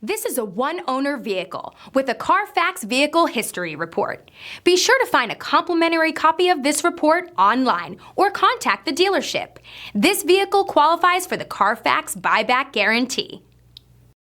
This is a one-owner vehicle with a CARFAX Vehicle History Report. Be sure to find a complimentary copy of this report online or contact the dealership. This vehicle qualifies for the CARFAX Buyback Guarantee.